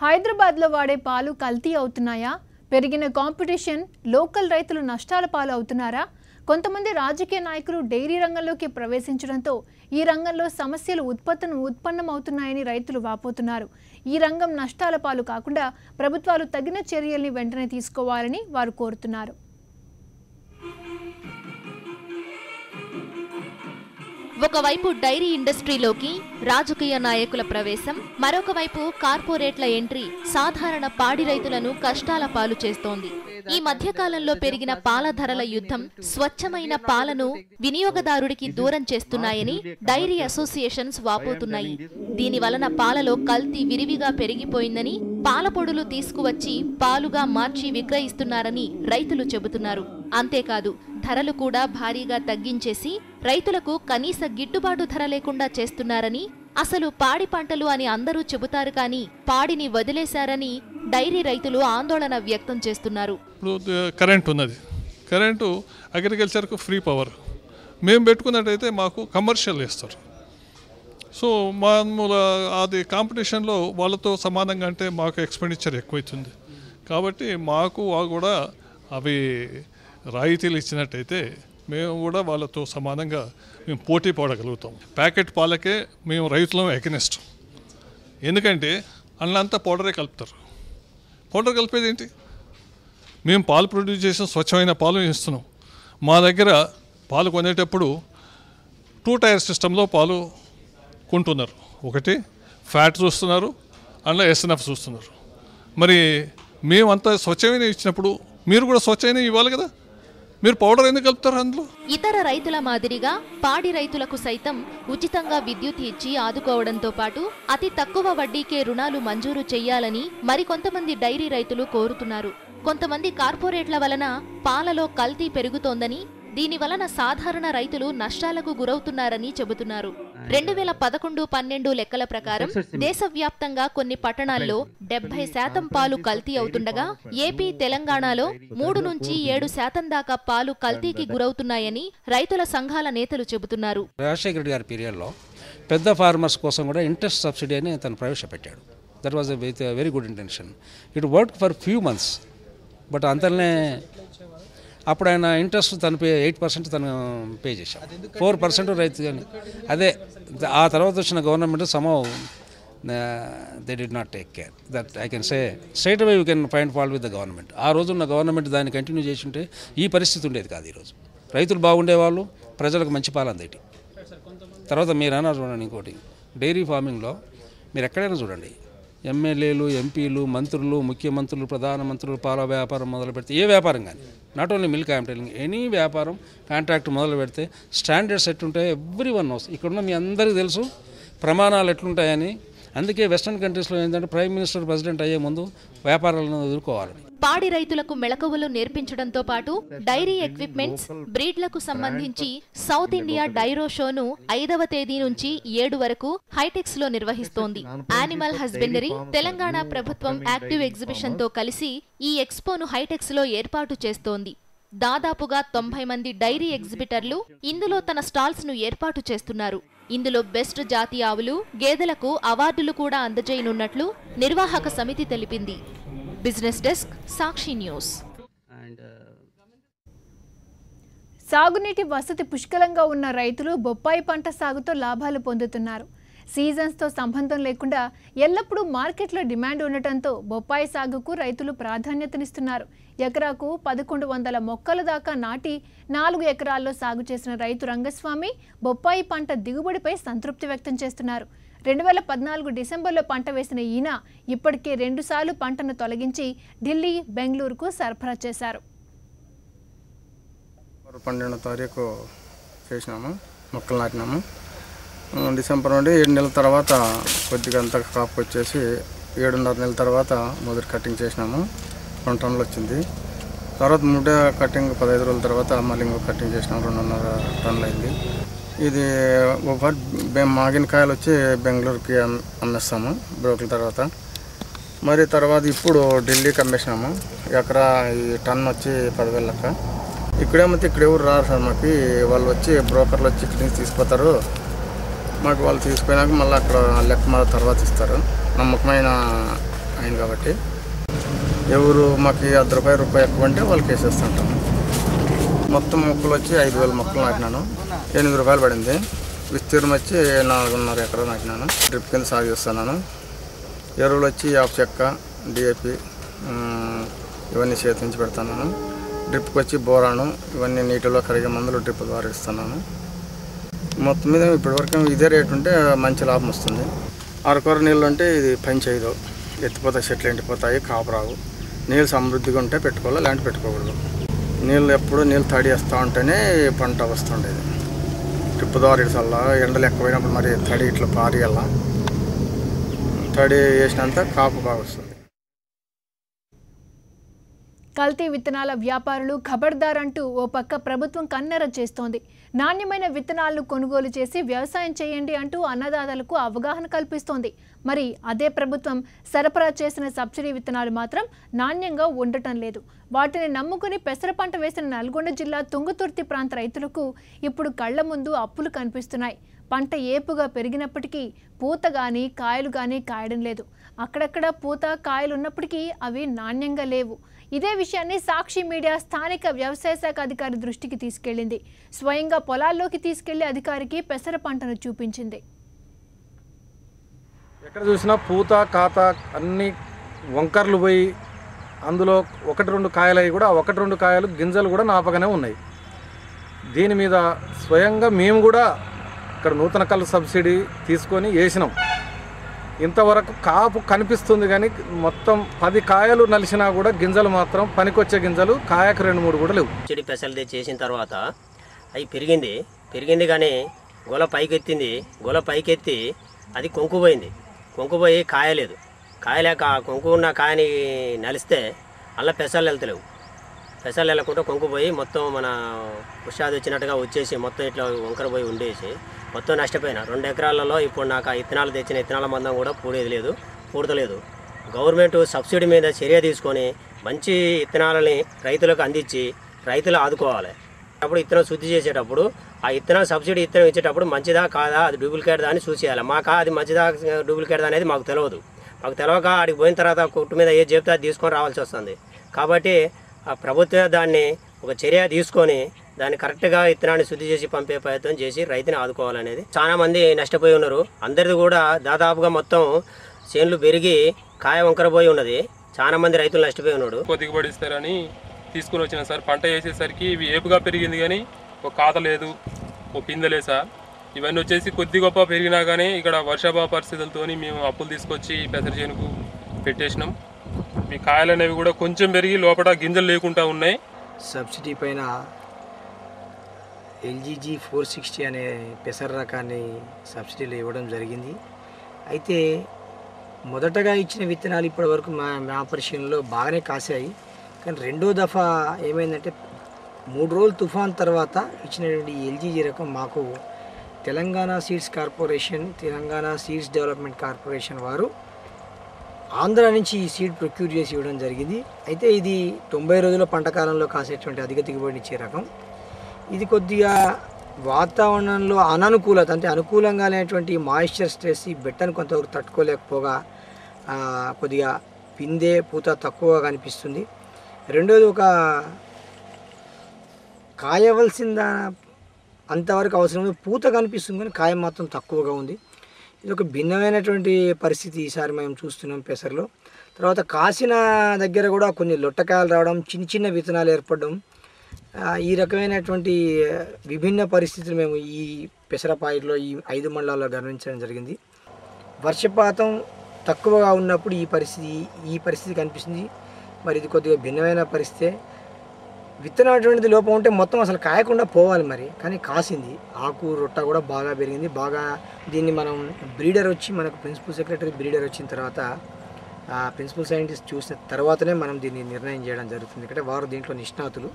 హైదరాబాద్లో వాడే పాలు కల్తీ అవుతున్నాయా? పెరిగిన కాంపిటీషన్ లోకల్ రైతులు నష్టాల పాలు అవుతున్నారా? కొంతమంది రాజకీయ నాయకులు డైరీ రంగంలోకి ప్రవేశించడంతో ఈ రంగంలో సమస్యలు ఉత్పన్నమవుతున్నాయని రైతులు వాపోతున్నారు. ఈ రంగం నష్టాల పాలు కాకుండా ప్రభుత్వాలు తగిన చర్యల్ని వెంటనే తీసుకోవాలని వారు కోరుతున్నారు. ఒకవైపు డైరీ ఇండస్ట్రీలోకి రాజకీయ నాయకుల ప్రవేశం, మరొక వైపు కార్పొరేట్ల ఎంట్రీ సాధారణ పాడి రైతులను కష్టాల పాలు చేస్తోంది. ఈ మధ్యకాలంలో పెరిగిన పాల ధరల యుద్ధం స్వచ్ఛమైన పాలను వినియోగదారుడికి దూరం చేస్తున్నాయని డైరీ అసోసియేషన్స్ వాపోతున్నాయి. దీని వలన పాలలో కల్తీ విరివిగా పెరిగిపోయిందని, పాల పొడులు తీసుకువచ్చి పాలుగా మార్చి విక్రయిస్తున్నారని రైతులు చెబుతున్నారు. అంతేకాదు, ధరలు కూడా భారీగా తగ్గించేసి రైతులకు కనీస గిట్టుబాటు ధర లేకుండా చేస్తున్నారని, అసలు పాడి పంటలు అని అందరూ చెబుతారు కానీ పాడిని వదిలేశారని డైరీ రైతులు ఆందోళన వ్యక్తం చేస్తున్నారు. కరెంట్ ఉన్నది, కరెంటు అగ్రికల్చర్కు ఫ్రీ పవర్. మేము పెట్టుకున్నట్టయితే మాకు కమర్షియల్ ఇస్తారు. సో మామూలు అది కాంపిటీషన్లో వాళ్ళతో సమానంగా అంటే మాకు ఎక్స్పెండిచర్ ఎక్కువైతుంది. కాబట్టి మాకు కూడా అవి రాయితీలు ఇచ్చినట్టయితే మేము కూడా వాళ్ళతో సమానంగా మేము పోటీ పడగలుగుతాం. ప్యాకెట్ పాలకే మేము రైతులం ఎగనెస్ట్. ఎందుకంటే అందులో పౌడరే కలుపుతారు. పౌడర్ కలిపేది ఏంటి? మేము పాలు ప్రొడ్యూస్ చేసిన స్వచ్ఛమైన పాలు ఇస్తున్నాం. మా దగ్గర పాలు కొనేటప్పుడు 2 టైర్ సిస్టంలో పాలు కొంటున్నారు. ఒకటి ఫ్యాట్ చూస్తున్నారు, అందులో ఎస్ఎన్ఎఫ్ చూస్తున్నారు. మరి మేమంతా స్వచ్ఛమైన ఇచ్చినప్పుడు మీరు కూడా స్వచ్ఛమైన ఇవ్వాలి కదా. మీరు పౌడర్ ఎందుకు కలుపుతారు అందులో? ఇతర రైతుల మాదిరిగా పాడి రైతులకు సైతం ఉచితంగా విద్యుత్ ఇచ్చి ఆదుకోవడంతో పాటు అతి తక్కువ వడ్డీకే రుణాలు మంజూరు చేయాలని మరికొంతమంది డైరీ రైతులు కోరుతున్నారు. కొంతమంది కార్పొరేట్ల వలన పాలలో కల్తీ పెరుగుతోందని, దీని వలన సాధారణ రైతులు నష్టాలకు గురవుతున్నారని చెబుతున్నారు. 2011-12 లెక్కల ప్రకారం దేశవ్యాప్తంగా కొన్ని పట్టణాల్లో 70% పాలు కల్తీ అవుతుండగా, ఏపీ, తెలంగాణలో 3 నుంచి 7% దాకా పాలు కల్తీకి గురవుతున్నాయని రైతుల సంఘాల నేతలు చెబుతున్నారు. రాజశేఖర రెడ్డి గారి పీరియడ్లో పెద్ద ఫార్మర్స్ కోసం కూడా ఇంట్రెస్ట్ సబ్సిడీ అని తను ప్రవేశపెట్టాడు. That was with very good intention. It work for few months. But అంతలోనే అప్పుడు ఆయన ఇంట్రెస్ట్ తను 8% తను పే చేశాం, 4% రైతు. కానీ అదే ఆ తర్వాత వచ్చిన government somehow they did not take care. That I can say straight away you can find fault with the government. ఆ రోజు ఉన్న గవర్నమెంట్ దాన్ని కంటిన్యూ చేసి ఉంటే ఈ పరిస్థితి ఉండేది కాదు. ఈరోజు రైతులు బాగుండేవాళ్ళు, ప్రజలకు మంచి పాలు అందేటి. తర్వాత మీరు అన్నారు చూడండి, ఇంకోటి డైరీ ఫార్మింగ్లో మీరు ఎక్కడైనా చూడండి, ఎమ్మెల్యేలు, ఎంపీలు, మంత్రులు, ముఖ్యమంత్రులు, ప్రధానమంత్రులు పాల వ్యాపారం మొదలు పెడితే, ఏ వ్యాపారం కానీ, not only milk I'm telling, any వ్యాపారం కాంట్రాక్ట్ మొదలు పెడితే స్టాండర్డ్స్ ఎట్లుంటాయో ఎవ్రీ వన్ నోస్. ఇక్కడున్న మీ అందరికీ తెలుసు ప్రమాణాలు ఎట్లుంటాయని. అందుకే వెస్టర్న్ కంట్రీస్లో ఏంటంటే ప్రైమ్ మినిస్టర్, ప్రెసిడెంట్ అయ్యే ముందు వ్యాపారాలను ఎదుర్కోవాలని. పాడి రైతులకు మెళకువలు నేర్పించడంతో పాటు డైరీ ఎక్విప్మెంట్స్, బ్రీడ్లకు సంబంధించి సౌత్ ఇండియా డైరో షోను 5వ తేదీ నుంచి 7 వరకు హైటెక్స్ లో నిర్వహిస్తోంది. యానిమల్ హస్బెండరీ, తెలంగాణ ప్రభుత్వం యాక్టివ్ ఎగ్జిబిషన్ తో కలిసి ఈ ఎక్స్పోను హైటెక్స్ లో ఏర్పాటు చేస్తోంది. దాదాపుగా 90 మంది డైరీ ఎగ్జిబిటర్లు ఇందులో తన స్టాల్స్ ను ఏర్పాటు చేస్తున్నారు. ఇందులో బెస్ట్ జాతి ఆవులు, గేదెలకు అవార్డులు కూడా అందజేయనున్నట్లు నిర్వాహక సమితి తెలిపింది. బిజినెస్ డెస్క్, సాక్షి న్యూస్. సాగునీటి వసతి పుష్కలంగా ఉన్న రైతులు బొప్పాయి పంట సాగుతో లాభాలు పొందుతున్నారు. సీజన్స్తో సంబంధం లేకుండా ఎల్లప్పుడూ మార్కెట్లో డిమాండ్ ఉండటంతో బొప్పాయి సాగుకు రైతులు ప్రాధాన్యతనిస్తున్నారు. ఎకరాకు 1100 మొక్కల దాకా నాటి 4 ఎకరాల్లో సాగు చేసిన రైతు రంగస్వామి బొప్పాయి పంట దిగుబడిపై సంతృప్తి వ్యక్తం చేస్తున్నారు. 2014 డిసెంబర్లో పంట వేసిన ఈయన ఇప్పటికే 2 సార్లు పంటను తొలగించి ఢిల్లీ, బెంగళూరుకు సరఫరా చేశారు. 12వ తారీఖు చేసినాము, మొక్కలు నాటినాము. డిసెంబర్ నుండి 7 నెలల తర్వాత కొద్దిగా అంత క్రాప్ వచ్చేసి 7.5 నెలల తర్వాత మొదటి కటింగ్ చేసినాము. 2 టన్నులు వచ్చింది. తర్వాత మూడో కటింగ్ 15 రోజుల తర్వాత మళ్ళీ ఇంకో కటింగ్ చేసినాము, 2.5 టన్నులు అయింది. ఇది మాగిన కాయలు వచ్చి బెంగళూరుకి అమ్మేస్తాము బ్రోకుల తర్వాత. మరి తర్వాత ఇప్పుడు ఢిల్లీకి అమ్మేసినాము. ఎకరా ఈ టన్ వచ్చి 10,000 లెక్క. ఇక్కడేమైతే ఇక్కడ ఎవరు రారు సార్. మాకు వాళ్ళు వచ్చి బ్రోకర్లు వచ్చి ఇక్కడి నుంచి తీసుకుపోతారు. మాకు వాళ్ళు తీసుకుపోయినాక మళ్ళీ అక్కడ లెక్క తర్వాత ఇస్తారు. నమ్మకమైన అయింది కాబట్టి ఎవరు మాకు ₹1 ఎక్కువ అంటే వాళ్ళకి వేసేస్తుంటాము. మొత్తం మొక్కలు వచ్చి 5,000 మొక్కలు నాటినాను. ₹8 పడింది. విస్తీర్ణం వచ్చి 4.5 ఎకరాలు నాటినాను. డ్రిప్ కింద సాగు చేస్తున్నాను. ఎరువులు వచ్చి యాప్ చెక్క, DAP ఇవన్నీ చేతి నుంచి పెడుతున్నాను. డ్రిప్కి వచ్చి బోరాను ఇవన్నీ నీటిలో కరిగే మందులు డ్రిప్ ద్వారా ఇస్తున్నాను. మొత్తం మీద ఇప్పటివరకు ఇదే రేటు ఉంటే మంచి లాభం వస్తుంది. అరకొర నీళ్ళు అంటే ఇది పని చేయదు, ఎత్తిపోతాయి, చెట్లు ఎండిపోతాయి, కాపు రావు. నీళ్ళు సమృద్ధిగా ఉంటే పెట్టుకోవాలి, లాంటి పెట్టుకోకూడదు. నీళ్ళు ఎప్పుడు నీళ్ళు తడి వేస్తూ ఉంటేనే పంట వస్తుండేది. డ్రిప్ ద్వారా ఇసల్లా ఎండలు ఎక్కువైనప్పుడు మరి తడి ఇట్లా పారేయాల, తడి వేసినంత కాపు బాగా వస్తుంది. కల్తీ విత్తనాల వ్యాపారులు ఖబర్దార్ అంటూ ఓ పక్క ప్రభుత్వం కన్నెర చేస్తోంది. నాణ్యమైన విత్తనాలను కొనుగోలు చేసి వ్యవసాయం చేయండి అంటూ అన్నదాతలకు అవగాహన కల్పిస్తోంది. మరి అదే ప్రభుత్వం సరఫరా చేసిన సబ్సిడీ విత్తనాలు మాత్రం నాణ్యంగా ఉండటం లేదు. వాటిని నమ్ముకుని పెసర పంట వేసిన నల్గొండ జిల్లా తుంగతుర్తి ప్రాంత రైతులకు ఇప్పుడు కళ్ల ముందు అప్పులు కనిపిస్తున్నాయి. పంట ఏపుగా పెరిగినప్పటికీ పూత కానీ కాయలు కానీ కాయడం లేదు. అక్కడక్కడ పూత కాయలు ఉన్నప్పటికీ అవి నాణ్యంగా లేవు. ఇదే విషయాన్ని సాక్షి మీడియా స్థానిక వ్యవసాయ శాఖ అధికారి దృష్టికి తీసుకెళ్లింది. స్వయంగా పొలాల్లోకి తీసుకెళ్లి అధికారికి పెసర పంటను చూపించింది. ఎక్కడ చూసినా పూత కాత అన్ని వంకర్లు పోయి అందులో 1-2 కాయలు అవి కూడా 1-2 కాయలు గింజలు కూడా నాపగానే ఉన్నాయి. దీని మీద స్వయంగా మేము కూడా ఇక్కడ నూతన కళ్ళు సబ్సిడీ తీసుకొని వేసినాం. ఇంతవరకు కాపు కనిపిస్తుంది కానీ మొత్తం 10 కాయలు నలిసినా కూడా గింజలు మాత్రం పనికొచ్చే గింజలు కాయకు 2-3 కూడా లేవు. చెడి పెసలు చేసిన తర్వాత అవి పెరిగింది కానీ గొల పైకెత్తింది. గొల పైకెత్తి అది కొంకుపోయి కాయలేదు. కాయలేక కొంకు ఉన్న కాయని నలిస్తే అలా పెసలు వెళ్తలేవు. పెసలు వెళ్ళకుండా కొంకుపోయి మొత్తం మన ఉషాది వచ్చినట్టుగా వచ్చేసి మొత్తం ఇట్లా వంకర పోయి ఉండేసి మొత్తం నష్టపోయినా. 2 ఎకరాలలో ఇప్పుడు నాకు ఇత్తనాలు తెచ్చిన ఇత్తనాల మందం కూడా పూడతలేదు. గవర్నమెంట్ సబ్సిడీ మీద చర్య తీసుకొని మంచి ఇత్తనాలని రైతులకు అందించి రైతులు ఆదుకోవాలి. అప్పుడు ఇత్తనం శుద్ధి చేసేటప్పుడు ఆ ఇత్తనం సబ్సిడీ ఇత్తనం ఇచ్చేటప్పుడు మంచిదా కాదా, అది డూప్లికేట్దా అని చూసేయాలి. మాకు అది మంచిదా డూప్లికేట్దా అనేది మాకు తెలియదు. మాకు తెలియక ఆడికి పోయిన తర్వాత కొట్టు మీద ఏ చెప్తే అది తీసుకొని రావాల్సి వస్తుంది. కాబట్టి ఆ ప్రభుత్వం దాన్ని ఒక చర్య తీసుకొని దాన్ని కరెక్ట్గా ఇత్తనాన్ని శుద్ధి చేసి పంపే ప్రయత్నం చేసి రైతుని ఆదుకోవాలనేది. చాలా మంది నష్టపోయి ఉన్నారు. అందరిది కూడా దాదాపుగా మొత్తం చేన్లు పెరిగి కాయ వంకరపోయి ఉన్నది. చాలా మంది రైతులు నష్టపోయి ఉన్నాడు. దిగుబడి ఇస్తారని తీసుకుని వచ్చిన సార్. పంట వేసేసరికి ఇవి ఏపుగా పెరిగింది కానీ ఒక కాత లేదు, ఒక పిందెలే సార్. ఇవన్నీ వచ్చేసి కొద్ది గొప్ప పెరిగినా కానీ ఇక్కడ వర్షాభావ పరిస్థితులతో మేము అప్పులు తీసుకొచ్చి పెసర చేనుకు పెట్టేసినాం. ఈ కాయలు అనేవి కూడా కొంచెం పెరిగి లోపల గింజలు లేకుండా ఉన్నాయి. సబ్సిడీ పైన LGG 460 అనే పెసర రకాన్ని సబ్సిడీలో ఇవ్వడం జరిగింది. అయితే మొదటగా ఇచ్చిన విత్తనాలు ఇప్పటి వరకు మా పరిశీలనలో బాగానే కాసాయి. కానీ రెండో దఫా ఏమైందంటే 3 రోజులు తుఫాన్ తర్వాత ఇచ్చినటువంటి LGG రకం మాకు Telangana seeds corporation, Telangana seeds development corporation వారు ఆంధ్ర నుంచి ఈ సీడ్ ప్రొక్యూర్ చేసి ఇవ్వడం జరిగింది. అయితే ఇది 90 రోజుల పంట కాలంలో కాసేటువంటి అధిక దిగుబడిని ఇచ్చే రకం. ఇది కొద్దిగా వాతావరణంలో అననుకూలత అంటే అనుకూలంగా లేనటువంటి మాయిశ్చర్ స్ట్రెస్ ఈ బెట్టను కొంతవరకు తట్టుకోలేకపోగా కొద్దిగా పిందె పూత తక్కువగా కనిపిస్తుంది. రెండోది ఒక కాయవలసిన అంతవరకు అవసరం పూత కనిపిస్తుంది కానీ కాయ మాత్రం తక్కువగా ఉంది. ఇది ఒక భిన్నమైనటువంటి పరిస్థితి ఈసారి మేము చూస్తున్నాం పెసరలో. తర్వాత కాసిన దగ్గర కూడా కొన్ని లొట్టకాయలు రావడం, చిన్న విత్తనాలు ఏర్పడడం, ఈ రకమైనటువంటి విభిన్న పరిస్థితులు మేము ఈ పెసరపాయిలో ఈ 5 మండలాల్లో గమనించడం జరిగింది. వర్షపాతం తక్కువగా ఉన్నప్పుడు ఈ పరిస్థితి కనిపిస్తుంది. మరి ఇది కొద్దిగా భిన్నమైన పరిస్థితే. విత్తనం అటువంటిది లోపం ఉంటే మొత్తం అసలు కాయకుండా పోవాలి మరి, కానీ కాసింది. ఆకు రొట్ట కూడా బాగా పెరిగింది. బాగా దీన్ని మనం బ్రీడర్ వచ్చి మనకు ప్రిన్సిపల్ సెక్రటరీ బ్రీడర్ వచ్చిన తర్వాత ప్రిన్సిపల్ సైంటిస్ట్ చూసిన తర్వాతనే మనం దీన్ని నిర్ణయం చేయడం జరుగుతుంది. ఎందుకంటే వారు దీంట్లో నిష్ణాతులు.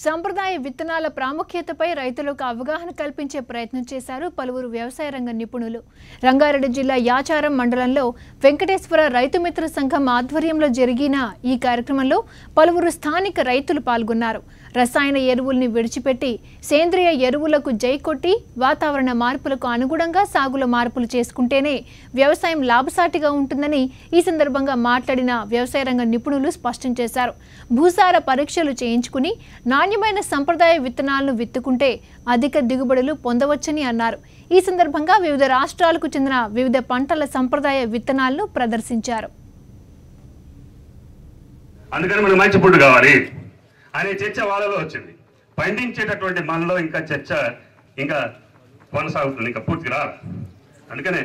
సంప్రదాయ విత్తనాల ప్రాముఖ్యతపై రైతులకు అవగాహన కల్పించే ప్రయత్నం చేశారు పలువురు వ్యవసాయ రంగ నిపుణులు. రంగారెడ్డి జిల్లా యాచారం మండలంలో వెంకటేశ్వర రైతు మిత్ర సంఘం ఆధ్వర్యంలో జరిగిన ఈ కార్యక్రమంలో పలువురు స్థానిక రైతులు పాల్గొన్నారు. రసాయన ఎరువుల్ని విడిచిపెట్టి సేంద్రియ ఎరువులకు జై కొట్టి వాతావరణ మార్పులకు అనుగుణంగా సాగులో మార్పులు చేసుకుంటేనే వ్యవసాయం లాభసాటిగా ఉంటుందని ఈ సందర్భంగా మాట్లాడిన వ్యవసాయ రంగ నిపుణులు స్పష్టం చేశారు. భూసార పరీక్షలు చేయించుకుని నాణ్యమైన సంప్రదాయ విత్తనాలను విత్తుకుంటే అధిక దిగుబడులు పొందవచ్చని అన్నారు. ఈ సందర్భంగా వివిధ రాష్ట్రాలకు చెందిన వివిధ పంటల సంప్రదాయ విత్తనాలను ప్రదర్శించారు. అందుకని మనకు మంచి ఫుడ్ కావాలి అనే చర్చ వాళ్ళలో వచ్చింది. పండించేటటువంటి మనలో ఇంకా చర్చ ఇంకా కొనసాగుతుంది, ఇంకా పూర్తి రాదు. అందుకనే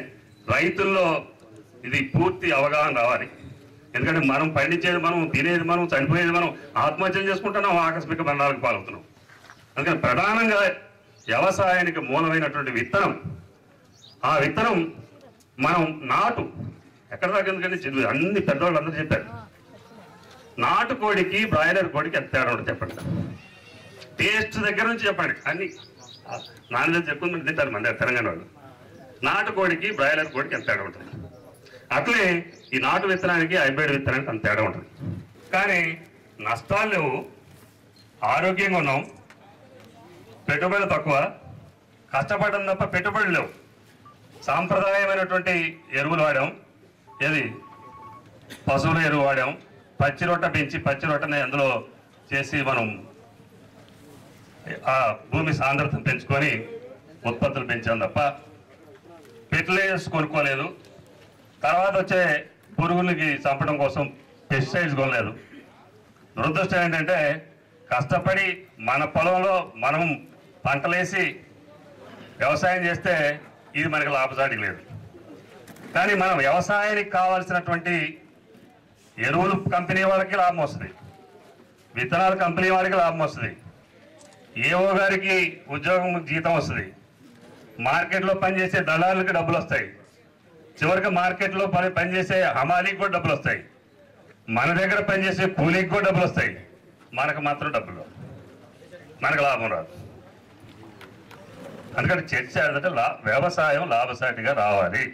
రైతుల్లో ఇది పూర్తి అవగాహన రావాలి. ఎందుకంటే మనం పండించేది మనం, తినేది మనం, చనిపోయేది మనం, ఆత్మహత్యలు చేసుకుంటున్నాం, ఆకస్మిక మరణాలకు పాల్గొతున్నాం. అందుకని ప్రధానంగా వ్యవసాయానికి మూలమైనటువంటి విత్తనం, ఆ విత్తనం మనం నాటు ఎక్కడ దాకా, ఎందుకంటే అన్ని పెద్దవాళ్ళు అందరూ చెప్పారు. నాటుకోడికి బ్రాయిలర్ కోడికి ఎంత తేడా ఉంటుంది చెప్పండి. టేస్ట్ దగ్గర నుంచి చెప్పండి. అన్ని నాన్ వెజ్ ఎక్కువ మంది తింటారు మన తెలంగాణ వాళ్ళు. నాటుకోడికి బ్రాయిలర్ కోడికి ఎంత తేడా ఉంటుంది. అట్లే ఈ నాటు విత్తనానికి హైబ్రిడ్ విత్తనానికి అంత తేడా ఉంటుంది. కానీ నష్టాలు లేవు, ఆరోగ్యంగా ఉన్నాం, పెట్టుబడులు తక్కువ, కష్టపడడం తప్ప పెట్టుబడులు లేవు. సాంప్రదాయమైనటువంటి ఎరువులు వాడాం, ఏది పశువుల ఎరువు వాడాం, పచ్చి రొట్ట పెంచి పచ్చి రొట్టని అందులో చేసి మనం ఆ భూమి సాంద్రతను పెంచుకొని ఉత్పత్తులు పెంచాం తప్ప ఫెర్టిలైజర్స్ కొనుక్కోలేదు. తర్వాత వచ్చే పురుగులకి చంపడం కోసం పెస్టిసైడ్స్ కొనలేదు. దురదృష్టం ఏంటంటే కష్టపడి మన పొలంలో మనం పంటలేసి వ్యవసాయం చేస్తే ఇది మనకి లాభసాటి లేదు. కానీ మనం వ్యవసాయానికి కావాల్సినటువంటి ఎరువులు కంపెనీ వాళ్ళకి లాభం వస్తుంది, విత్తనాల కంపెనీ వాళ్ళకి లాభం వస్తుంది, ఏఓ గారికి ఉద్యోగం జీతం వస్తుంది, మార్కెట్లో పనిచేసే దళాలకు డబ్బులు వస్తాయి, చివరికి మార్కెట్లో పనిచేసే హమాలీకి కూడా డబ్బులు వస్తాయి, మన దగ్గర పనిచేసే కూలీకి కూడా డబ్బులు వస్తాయి. మనకు మాత్రం డబ్బులు, మనకు లాభం రాదు. అందుకని చర్చ ఏంటంటే వ్యవసాయం లాభసాటిగా రావాలి.